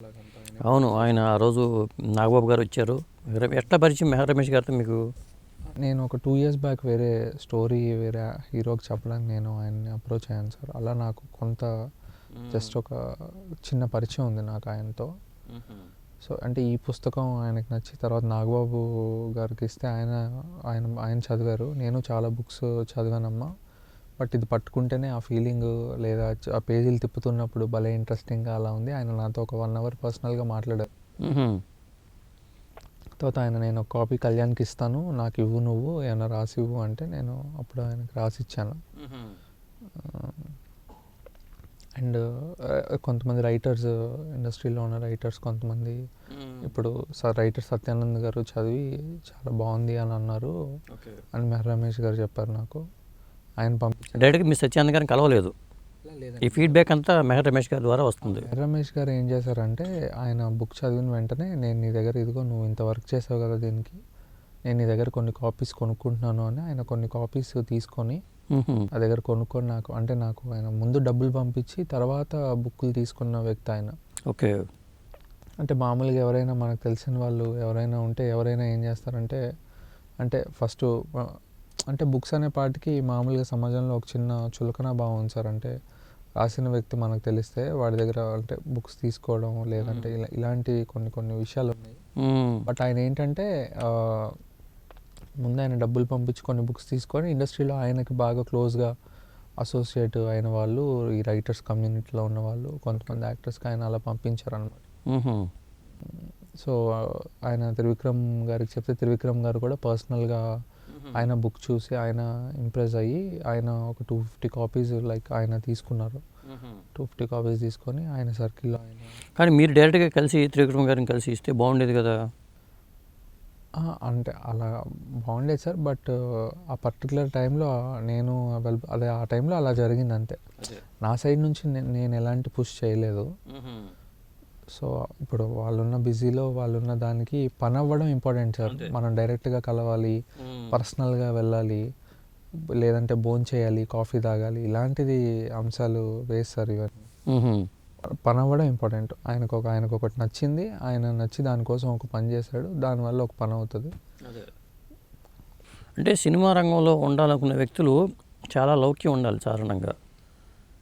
అవును. ఆయన ఆ రోజు నాగబాబు గారు వచ్చారు. ఎట్లా పరిచయం మెహర్ రమేష్ గారితో మీకు? నేను ఒక 2 ఇయర్స్ బ్యాక్ వేరే స్టోరీ వేరే హీరోకి చెప్పడానికి నేను ఆయన్ని అప్రోచ్ అయ్యాను సార్. అలా నాకు కొంత జస్ట్ ఒక చిన్న పరిచయం ఉంది నాకు ఆయనతో. సో అంటే ఈ పుస్తకం ఆయనకి నచ్చి తర్వాత నాగబాబు గారికి ఇస్తే ఆయన ఆయన ఆయన చదివారు. నేను చాలా బుక్స్ చదివానమ్మా, బట్ ఇది పట్టుకుంటేనే ఆ ఫీలింగ్ లేదా ఆ పేజీలు తిప్పుతున్నప్పుడు భలే ఇంట్రెస్టింగ్గా అలా ఉంది. ఆయన నాతో ఒక 1 అవర్ పర్సనల్గా మాట్లాడారు. తర్వాత ఆయన నేను ఒక కాపీ కళ్యాణ్కి ఇస్తాను, నాకు ఇవ్వు, నువ్వు ఏమైనా రాసి ఇవ్వు అంటే నేను అప్పుడు ఆయనకు రాసి ఇచ్చాను. అండ్ కొంతమంది రైటర్స్, ఇండస్ట్రీలో ఉన్న రైటర్స్ కొంతమంది ఇప్పుడు రైటర్ సత్యానంద్ గారు చదివి చాలా బాగుంది అని అన్నారు అని మెహర్ రమేష్ గారు చెప్పారు నాకు. ఆయన డైరెక్ట్గా మీ సత్యానంద్ గారిని కలవలేదు, ఈ ఫీడ్బ్యాక్ అంతా మెహర్ రమేష్ గారి ద్వారా వస్తుంది. మెహర్ రమేష్ గారు ఏం చేశారంటే ఆయన బుక్ చదివిన వెంటనే నేను నీ దగ్గర ఇదిగో నువ్వు ఇంత వర్క్ చేసావు కదా దీనికి, నేను నీ దగ్గర కొన్ని కాపీస్ కొనుక్కుంటున్నాను అని ఆయన కొన్ని కాపీస్ తీసుకొని నా దగ్గర కొనుక్కొని నాకు ఆయన ముందు డబ్బులు పంపించి తర్వాత బుక్కులు తీసుకున్న వ్యక్తి ఆయన. ఓకే. అంటే మామూలుగా ఎవరైనా మనకు తెలిసిన వాళ్ళు ఎవరైనా ఉంటే ఎవరైనా ఏం చేస్తారంటే అంటే ఫస్ట్ అంటే బుక్స్ అనే పాటికి మామూలుగా సమాజంలో ఒక చిన్న చులకన భావం ఉంది సార్. అంటే రాసిన వ్యక్తి మనకు తెలిస్తే వాడి దగ్గర అంటే బుక్స్ తీసుకోవడం లేదంటే ఇలాంటి కొన్ని విషయాలు ఉన్నాయి. బట్ ఆయన ఏంటంటే ముందు ఆయన డబ్బులు పంపించి కొన్ని బుక్స్ తీసుకొని ఇండస్ట్రీలో ఆయనకి బాగా క్లోజ్గా అసోసియేట్ అయిన వాళ్ళు, ఈ రైటర్స్ కమ్యూనిటీలో ఉన్న వాళ్ళు కొంతమంది యాక్టర్స్కి ఆయన అలా పంపించారు అనమాట. సో ఆయన త్రివిక్రమ్ గారికి చెప్తే త్రివిక్రమ్ గారు కూడా పర్సనల్గా ఆయన బుక్ చూసి ఆయన ఇంప్రెస్ అయ్యి ఆయన ఒక 250 కాపీస్ లైక్ ఆయన తీసుకున్నారు. 250 కాపీస్ తీసుకొని ఆయన సర్కిల్లో ఆయన. కానీ మీరు డైరెక్ట్గా కలిసి త్రివిక్రమ్ గారిని కలిసి ఇస్తే బాగుండేది కదా. అంటే అలా బాగుండేది సార్, బట్ ఆ పర్టికులర్ టైంలో నేను అదే ఆ టైంలో అలా జరిగింది అంతే. నా సైడ్ నుంచి నేను ఎలాంటి పుష్ చేయలేదు. సో ఇప్పుడు వాళ్ళున్న బిజీలో వాళ్ళున్న దానికి పని అవ్వడం ఇంపార్టెంట్ సార్. మనం డైరెక్ట్గా కలవాలి, పర్సనల్గా వెళ్ళాలి, లేదంటే భోజనం చేయాలి, కాఫీ తాగాలి, ఇలాంటిది అంశాలు వేస్తారు. ఇవన్నీ పని అవ్వడం ఇంపార్టెంట్. ఆయనకు ఒకటి నచ్చింది, ఆయన నచ్చి దానికోసం ఒక పని చేశాడు, దానివల్ల ఒక పని అవుతుంది. అంటే సినిమా రంగంలో ఉండాలనుకునే వ్యక్తులు చాలా లౌక్యం ఉండాలి సాధారణంగా.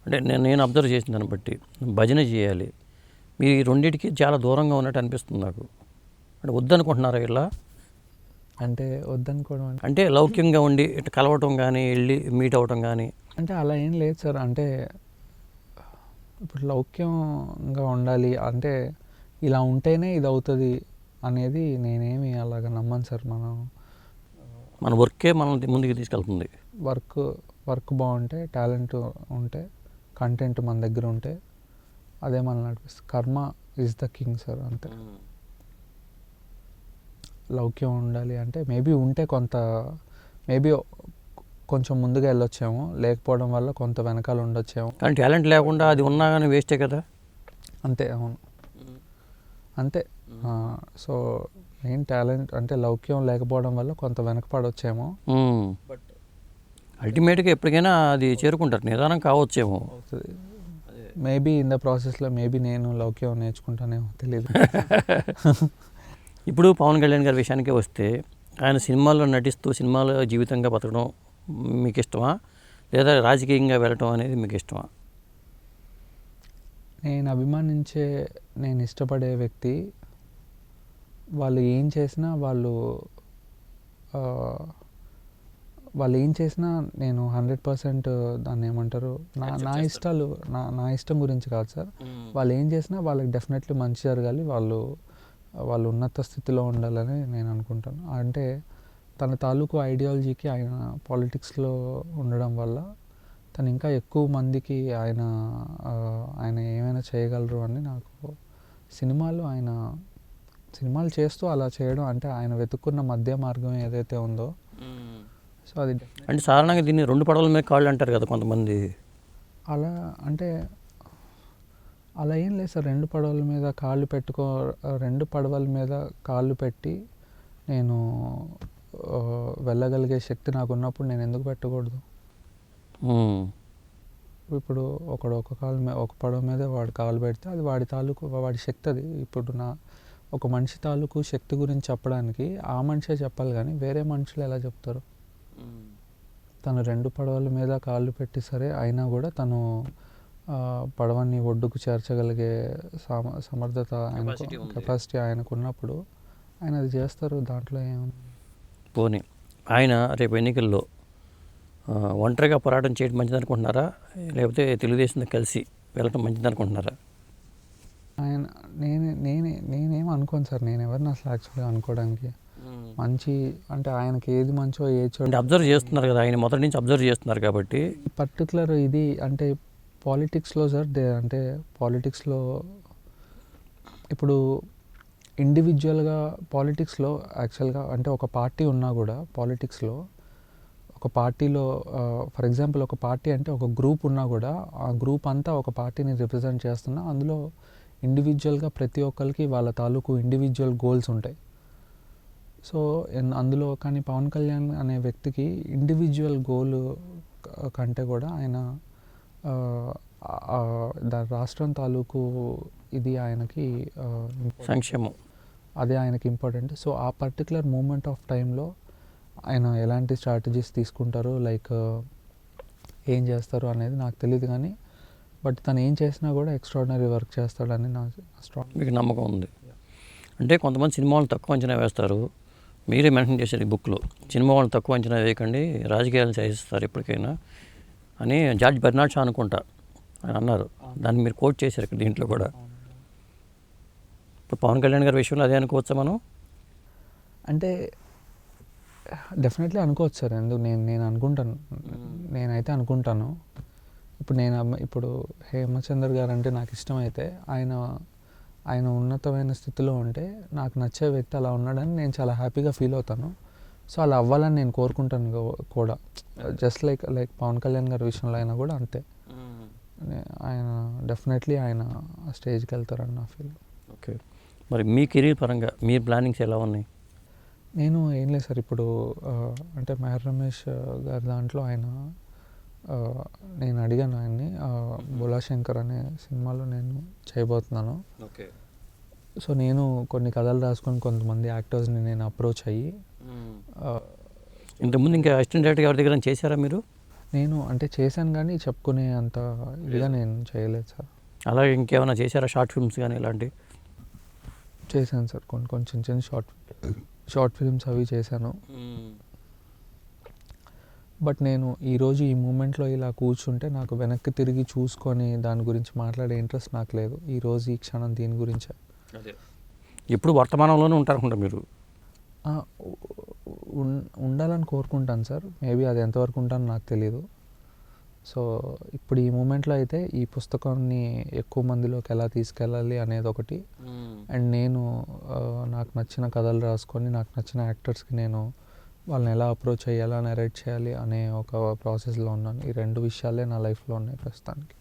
అంటే నేను అబ్జర్వ్ చేసిన దాన్ని బట్టి భజన చేయాలి. మీరు ఈ రెండింటికి చాలా దూరంగా ఉన్నట్టు అనిపిస్తుంది నాకు. అంటే వద్దనుకుంటున్నారా ఇలా? అంటే వద్దనుకోవడం అంటే లౌక్యంగా ఉండి ఇట్లా కలవటం కానీ వెళ్ళి మీట్ అవ్వటం కానీ అంటే అలా ఏం లేదు సార్. అంటే ఇప్పుడు లౌక్యంగా ఉండాలి అంటే ఇలా ఉంటేనే ఇది అవుతుంది అనేది నేనేమి అలాగ నమ్మను సార్. మన వర్కే మనం ముందుకు తీసుకెళ్తుంది. వర్క్ బాగుంటే, టాలెంట్ ఉంటే, కంటెంట్ మన దగ్గర ఉంటే అదే మనం నడిపిస్తుంది. కర్మ ఈజ్ ద కింగ్ సార్, అంతే. లౌక్యం ఉండాలి అంటే మేబీ ఉంటే మేబీ కొంచెం ముందుగా వెళ్ళొచ్చేమో, లేకపోవడం వల్ల కొంత వెనకాల ఉండొచ్చేమో. కానీ టాలెంట్ లేకుండా అది ఉన్నా కానీ వేస్టే కదా. అంతే, అవును, అంతే. సో మెయిన్ టాలెంట్ అంటే లౌక్యం లేకపోవడం వల్ల కొంత వెనకపడొచ్చేమో, బట్ అల్టిమేట్గా ఎప్పటికైనా అది చేరుకుంటారు, నిదానం కావచ్చేమో. మేబీ ఇన్ ద ప్రాసెస్లో మేబీ నేను లౌక్యం నేర్చుకుంటానేమో, తెలియదు. ఇప్పుడు పవన్ కళ్యాణ్ గారి విషయానికే వస్తే ఆయన సినిమాల్లో నటిస్తూ సినిమాలో జీవితంగా బతకడం మీకు ఇష్టమా, లేదా రాజకీయంగా వెళ్ళటం అనేది మీకు ఇష్టమా? నేను ఇష్టపడే వ్యక్తి వాళ్ళు ఏం చేసినా నేను 100% దాన్ని ఏమంటారు, నా ఇష్టాలు నా ఇష్టం గురించి కాదు సార్. వాళ్ళు ఏం చేసినా వాళ్ళకి డెఫినెట్లీ మంచి జరగాలి, వాళ్ళు ఉన్నత స్థితిలో ఉండాలని నేను అనుకుంటాను. అంటే తన తాలూకు ఐడియాలజీకి ఆయన పాలిటిక్స్లో ఉండడం వల్ల తను ఇంకా ఎక్కువ మందికి ఆయన ఏమైనా చేయగలరు అని నాకు సినిమాలు చేస్తూ అలా చేయడం, అంటే ఆయన వెతుక్కున్న మధ్య మార్గం ఏదైతే ఉందో, సో అది అంటే సాధారణంగా దీన్ని 2 పడవల మీద కాళ్ళు అంటారు కదా కొంతమంది. అలా అంటే అలా ఏం లేదు సార్. 2 పడవల మీద కాళ్ళు పెట్టి నేను వెళ్ళగలిగే శక్తి నాకు ఉన్నప్పుడు నేను ఎందుకు పెట్టకూడదు? ఇప్పుడు ఒక కాలు ఒక పడవ మీద వాడు కాలు పెడితే అది వాడి తాలూకు వాడి శక్తి అది. ఇప్పుడు ఒక మనిషి తాలూకు శక్తి గురించి చెప్పడానికి ఆ మనిషే చెప్పాలి కానీ వేరే మనుషులు ఎలా చెప్తారు? తను 2 పడవల మీద కాళ్ళు పెట్టి సరే అయినా కూడా తను పడవని ఒడ్డుకు చేర్చగలిగే సమర్థత ఆయనకు, కెపాసిటీ ఆయనకు ఉన్నప్పుడు ఆయన అది చేస్తారు. దాంట్లో ఏముంది? పోనీ ఆయన రేపు ఎన్నికల్లో ఒంటరిగా పోరాటం చేయడం మంచిది అనుకుంటున్నారా, లేకపోతే తెలుగుదేశంతో కలిసి వెళ్ళటం మంచిది అనుకుంటున్నారా? ఆయన నేనేం అనుకోను సార్. నేను ఎవరిని అసలు యాక్చువల్గా అనుకోవడానికి. మంచి అంటే ఆయనకి ఏది మంచో ఏది అంటే అబ్జర్వ్ చేస్తున్నారు కదా, ఆయన మొదటి నుంచి అబ్జర్వ్ చేస్తున్నారు కాబట్టి. పర్టికులర్ ఇది అంటే పాలిటిక్స్లో సార్, అంటే పాలిటిక్స్లో ఇప్పుడు ఇండివిజువల్గా పాలిటిక్స్లో యాక్చువల్గా అంటే ఒక పార్టీ ఉన్నా కూడా పాలిటిక్స్లో ఒక పార్టీలో ఫర్ ఎగ్జాంపుల్ ఒక పార్టీ అంటే ఒక గ్రూప్ ఉన్నా కూడా ఆ గ్రూప్ అంతా ఒక పార్టీని రిప్రజెంట్ చేస్తున్నా అందులో ఇండివిజువల్గా ప్రతి ఒక్కరికి వాళ్ళ తాలూకు ఇండివిజువల్ గోల్స్ ఉంటాయి. సో అందులో కానీ పవన్ కళ్యాణ్ అనే వ్యక్తికి ఇండివిజువల్ గోల్ కంటే కూడా ఆయన రాష్ట్రం తాలూకు ఇది ఆయనకి సంక్షేమం అదే ఆయనకి ఇంపార్టెంట్. సో ఆ పర్టికులర్ మూమెంట్ ఆఫ్ టైంలో ఆయన ఎలాంటి స్ట్రాటజీస్ తీసుకుంటారు, లైక్ ఏం చేస్తారు అనేది నాకు తెలియదు కానీ బట్ తను ఏం చేసినా కూడా ఎక్స్ట్రాడినరీ వర్క్ చేస్తాడని నా స్ట్రాంగ్ మీకు నమ్మకం ఉంది. అంటే కొంతమంది సినిమా వాళ్ళు తక్కువ అంచనా వేస్తారు, మీరే మెన్షన్ చేశారు ఈ బుక్లో, సినిమా వాళ్ళు తక్కువ అంచనా వేయకండి, రాజకీయాలను చేయిస్తారు ఎప్పటికైనా అని జార్జ్ బెర్నాడ్ షా అనుకుంటా ఆయన అన్నారు. దాన్ని మీరు కోట్ చేశారు ఇక్కడ దీంట్లో కూడా. ఇప్పుడు పవన్ కళ్యాణ్ గారి విషయంలో అదే అనుకోవచ్చా మనం? అంటే డెఫినెట్లీ అనుకోవచ్చు సార్. ఎందుకు నేను అనుకుంటాను, నేనైతే అనుకుంటాను. ఇప్పుడు హేమచంద్ర గారు అంటే నాకు ఇష్టమైతే ఆయన ఉన్నతమైన స్థితిలో ఉంటే నాకు నచ్చే వ్యక్తి అలా ఉన్నాడని నేను చాలా హ్యాపీగా ఫీల్ అవుతాను. సో అలా అవ్వాలని నేను కోరుకుంటాను కూడా. జస్ట్ లైక్ పవన్ కళ్యాణ్ గారి విషయంలో అయినా కూడా అంతే. ఆయన డెఫినెట్లీ ఆయన స్టేజ్కి వెళ్తారని నా ఫీల్. ఓకే, మరి మీ కెరీర్ పరంగా మీ ప్లానింగ్స్ ఎలా ఉన్నాయి? నేను ఏం లేదు సార్, ఇప్పుడు అంటే మెహర్ రమేష్ గారి దాంట్లో నేను అడిగాను ఆయన్ని, బోలాశంకర్ అనే సినిమాలో నేను చేయబోతున్నాను. ఓకే. సో నేను కొన్ని కథలు రాసుకొని కొంతమంది యాక్టర్స్ని నేను అప్రోచ్ అయ్యి, ఇంతకుముందు ఇంకా అసిస్టెంట్ డైరెక్టర్ ఎవరి దగ్గర చేశారా మీరు? నేను అంటే చేశాను కానీ చెప్పుకునే అంత ఇదిగా నేను చేయలేదు సార్. అలాగే ఇంకేమైనా చేశారా, షార్ట్ ఫిల్మ్స్ కానీ ఇలాంటివి? చేశాను సార్, కొన్ని చిన్న షార్ట్ ఫిల్మ్స్ అవి చేశాను. బట్ నేను ఈరోజు ఈ మూమెంట్లో ఇలా కూర్చుంటే నాకు వెనక్కి తిరిగి చూసుకొని దాని గురించి మాట్లాడే ఇంట్రెస్ట్ నాకు లేదు. ఈరోజు ఈ క్షణం దీని గురించే. ఎప్పుడు వర్తమానంలోనే ఉంటారనుకుంటా మీరు? ఉండాలని కోరుకుంటాను సార్. మేబీ అది ఎంతవరకు ఉంటానో నాకు తెలీదు. సో ఇప్పుడు ఈ మూమెంట్లో అయితే ఈ పుస్తకాన్ని ఎక్కువ మందిలోకి ఎలా తీసుకెళ్ళాలి అనేది ఒకటి, అండ్ నేను నాకు నచ్చిన కథలు రాసుకొని నాకు నచ్చిన యాక్టర్స్కి నేను వాళ్ళని ఎలా అప్రోచ్ చేయాలి, నెరేట్ చేయాలి అనే ఒక ప్రాసెస్లో ఉన్నాను. ఈ 2 విషయాలే నా లైఫ్లో ఉన్నాయి ప్రస్తుతానికి.